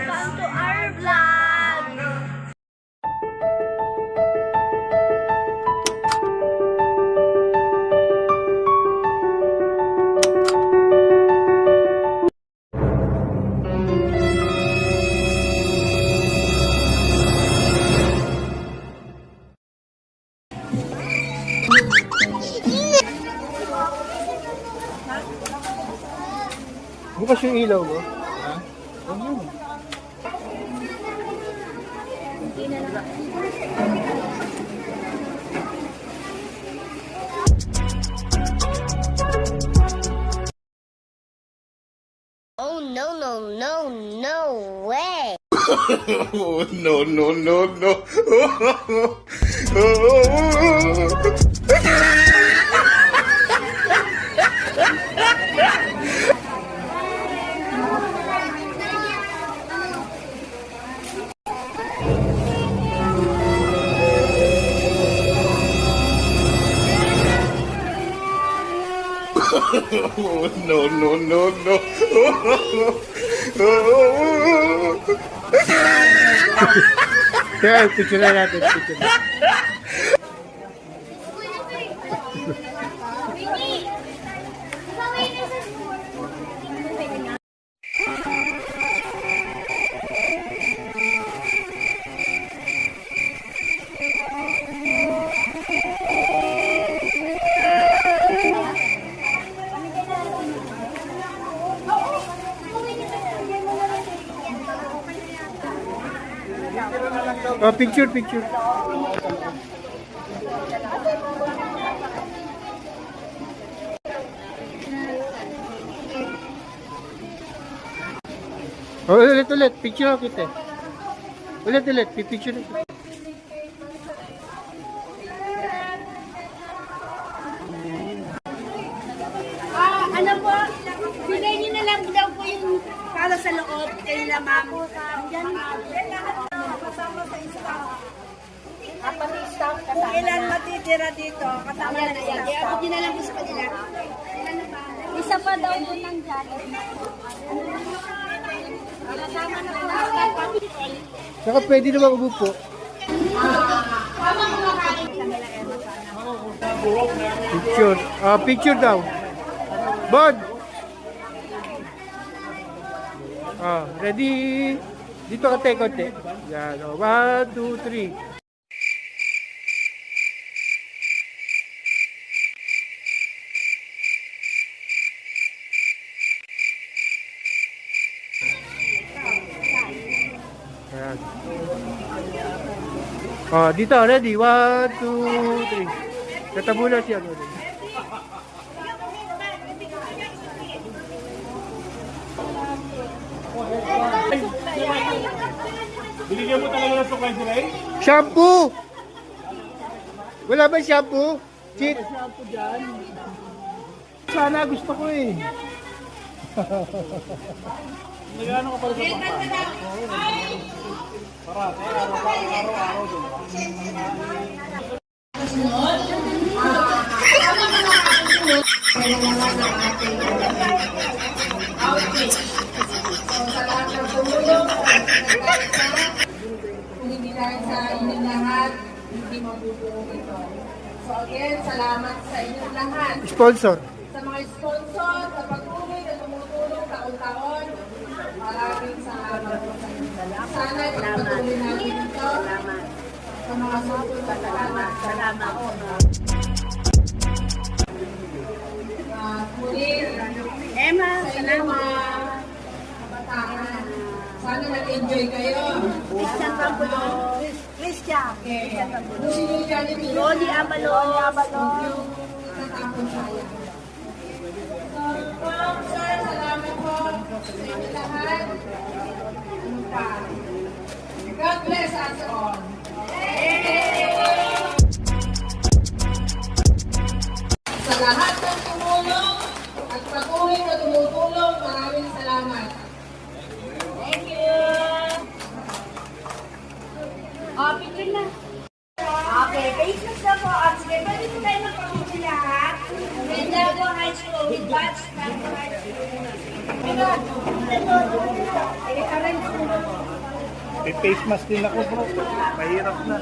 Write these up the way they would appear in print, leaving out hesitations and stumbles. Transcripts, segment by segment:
Welcome to our vlog! Bukas yung ilaw mo? Ha? Ano? Oh no no no no way! Oh, no, no, no, no. Oh, no, no, no, no. Kaya, picture na natin. Picture na. Oh, picture, picture. Oh, ulit. Picture kita. Ulit. Picture na kita. Ano po? Bigay niyo na lang daw po yung para sa loob kayo na ma'am. Yan. Kasama sa staff. Apat na staff kasama. Kung ilan matitira dito, kasama na staff. Kaya ako din na lang gusto nila. Isa pa daw po ng jacket. Kasama na po ng staff. Saka pwede naman umupo. Picture. Picture daw. Bod! Ready? Dito ka tayo konti. Yan. 1, 2, 3. Yan. Dito. Ready? 1, 2, 3. Tatabo na siya. Binigyan mo talaga ng suklay sila eh? Shampoo! Wala ba shampoo? Cheat! Shampoo dyan. Sana gusto ko eh. Nagano ka pala sa pangkat? Parate, araw-araw doon. Kung hindi dahil sa inyong lahat, hindi mabubuo ito. So again, salamat sa inyong lahat. Sponsor. Sa mga sponsor, sa patuloy na tumutulong taon-taon, maraming salamat po sa inyong lahat. Sana ipatuloy natin ito sa mga susunod na salamat. Muli, Emma, sa inyong mga kabataan, sana nag-enjoy kayo. Christian Campulo. Christian. Okay. Kung sino yung dyan yung Ronnie Abalo. natapon sayang. So, sir, salamat po sa inyo lahat. Ano pa? God bless us all. Sa lahat ng tumulong at patuloy na tumutulong, maraming salamat. Thank you. Picture na. Okay, Facebook na po. Sige, pwede po tayo magpapicture lahat. Ganda po high school with batch. Ito, May face mask din ako bro. Mahirap na.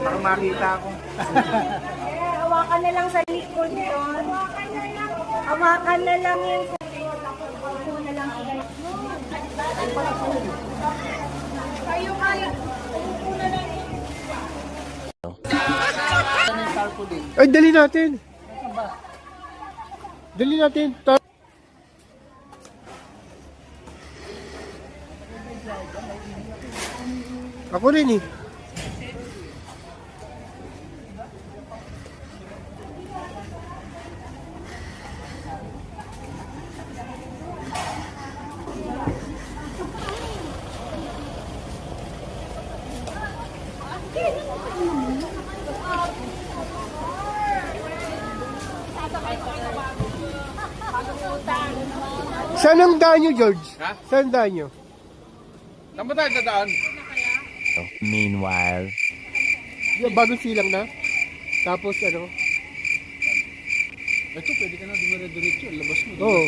Para makita ako. Hawakan na lang sa likod yun. Hawakan na lang yun. Hawakan na lang sa likod. Kayo kaya. Una lang yun. Ay, dali natin. Dali natin. Ako rin eh. Saan ang daan nyo, George? Ha? Saan ang daan nyo? Saan ba tayo dadaan? Meanwhile. Yung bagong silang na. Tapos ano? Ito, pwede ka na dumire-diretso. Labas mo. Oo.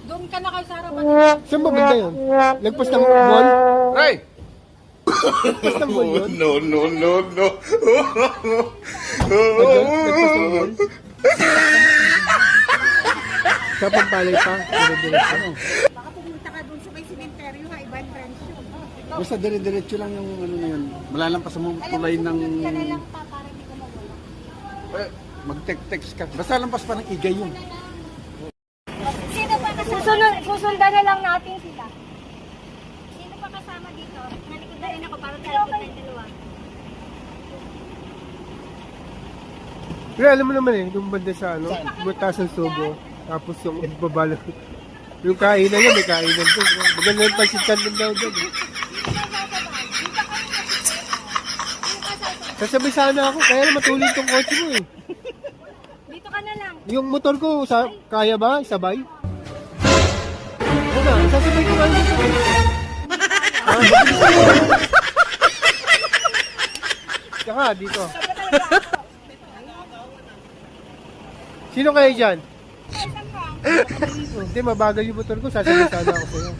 Doon ka na kayo sa harapan. Saan ba banda yun? Lagpas ng mall? Ray! Lagpas ng mall yun? No, no, no, no. Lagpas ng mall? Sa Pampalay pa? Dire-diretso. Baka pumunta ka doon sa may simenteryo ha. Ibang branch yun. Basta dire-diretso lang yung ano na yun. Malalampas mo tulay ng... Ka na lang pa para hindi ka mawala. Mag-text ka. Basta lampas pa ng igay yun. Sino pa kasama? Susundan na lang natin sila. Sino pa kasama dito? Nalikod na rin ako para tayo ng dalawa. Pero alam mo naman eh, yung banda sa ano, butas ng subo. Tapos yung babalo. Yung kainan niya, may kainan doon. Maganda yung pasitan din daw doon. Eh. Sasabay sana ako, kaya na matulog tong kotse mo eh. Dito ka na lang. Yung motor ko, kaya ba? Sabay? Ano, sasabay ko lang dito. Tsaka, dito. Sino kayo dyan? Hindi, mabagal yung motor ko. Sasabay sana ako sa'yo.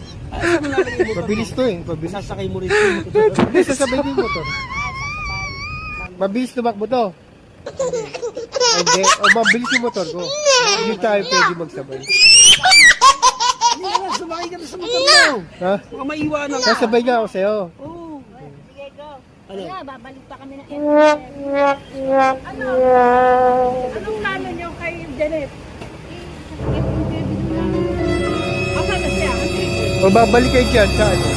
Mabilis to eh. Mabilis. Sasakay mo rin yung motor. Hindi, sasabay ko yung motor. Mabilis tumakbo to. Hindi. O, mabilis yung motor ko. Hindi tayo pwede magsabay. Sumakay ka na sa motor mo. Ha? Baka maiwanan ka. Sasabay nga ako sa'yo. Sige, go. Kaya, babalik pa kami ng Anong plano niyo kay Janet? Asan na siya? O, babalik kayo dyan sa ano?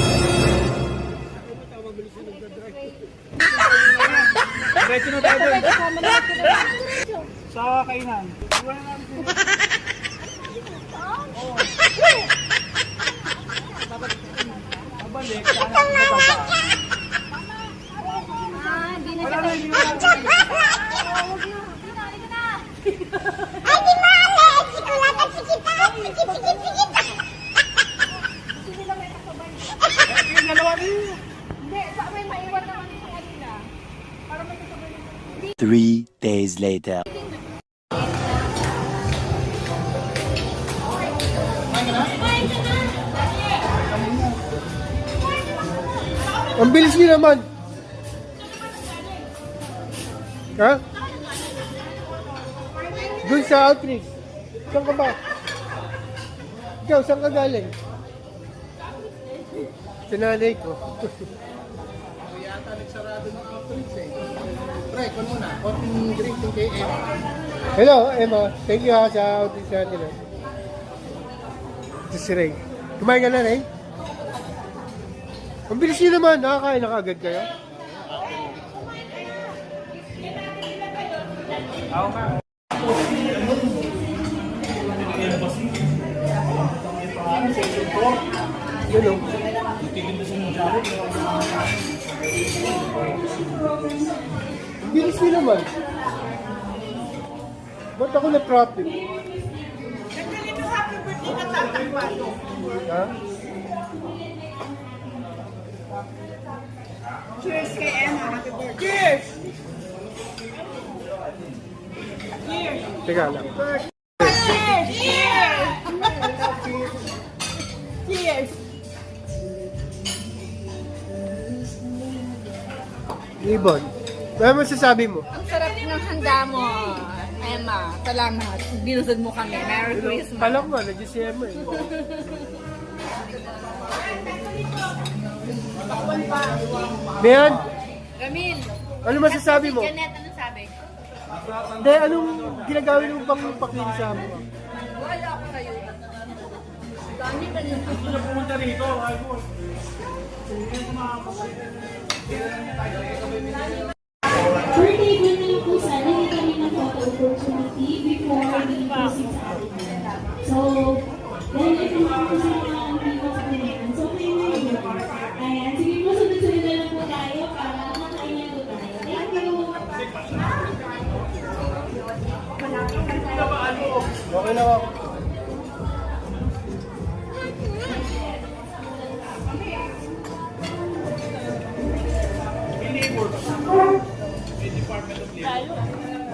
Diretso na tayo doon. Sa kainan. Babalik. Sana baba. Hindi na siya. Yung dalawa rin. Hindi, may maiwan naman sa kanila. 3 days later. Ang bilis niyo naman. Ha? Doon sa Outrix. Saan ka ba? Ikaw, saan ka galing? Sa nanay ko. Yata nagsarado ng Outrix eh. Pre, kung muna, konting greeting kay Emma. Hello, Emma. Thank you ha sa Outrix natin. Ito si Ray. Kumain ka na, Ray? Ang bilis niyo naman. Nakakain na kaagad kayo? Oo nga. Yun o. Ang bilis niyo naman. Ba't ako na-traffic? Ha? Cheers kay Emma. Happy birthday. Cheers! Teka lang. Cheers! Ibon. Ano masasabi mo? Ang sarap ng handa mo, Emma. Salamat. Binusog mo kami. Merry Christmas. Alam mo, nandiyan si Emma eh. Mayan, Ramil, ano masasabi mo? Janet, anong sabi? Hindi, anong ginagawin mo pang pakinig sa mo? Wala ako sa'yo. Per table na lang po sana yung kami ng photo opportunity before we proceed sa atin. So, dahil ito naman po sa mga hindi mo sa kanilang. So, kayo na yun. Ayan, sige po, sunod-sunod na lang po tayo para makainan po tayo. Thank you! Okay lang ako.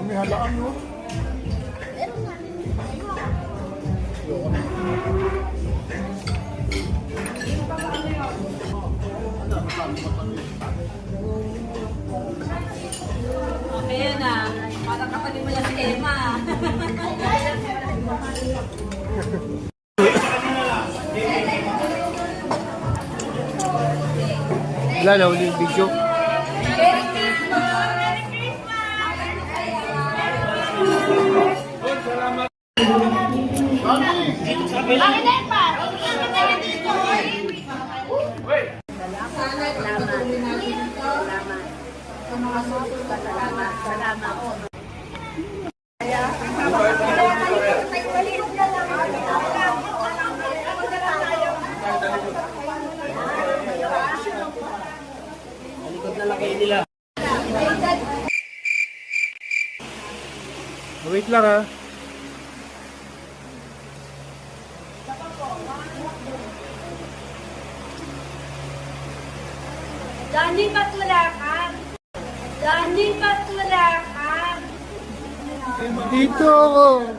May halaan mo. Okay na. Parang kapatid mo lang si Emma. Wala na, huli yung video. Bakit na pa? Sana ipagpatuloy natin ito sa mga susunod na salamat. Wait lang ha. Dani Patulakan. Dani Patulakan. Dito ako.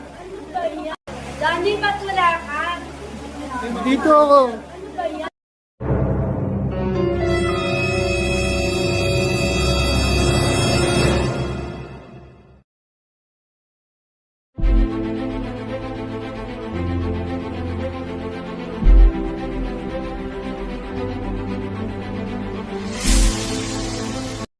Dani Patulakan. Dito ako. Ano ba yan?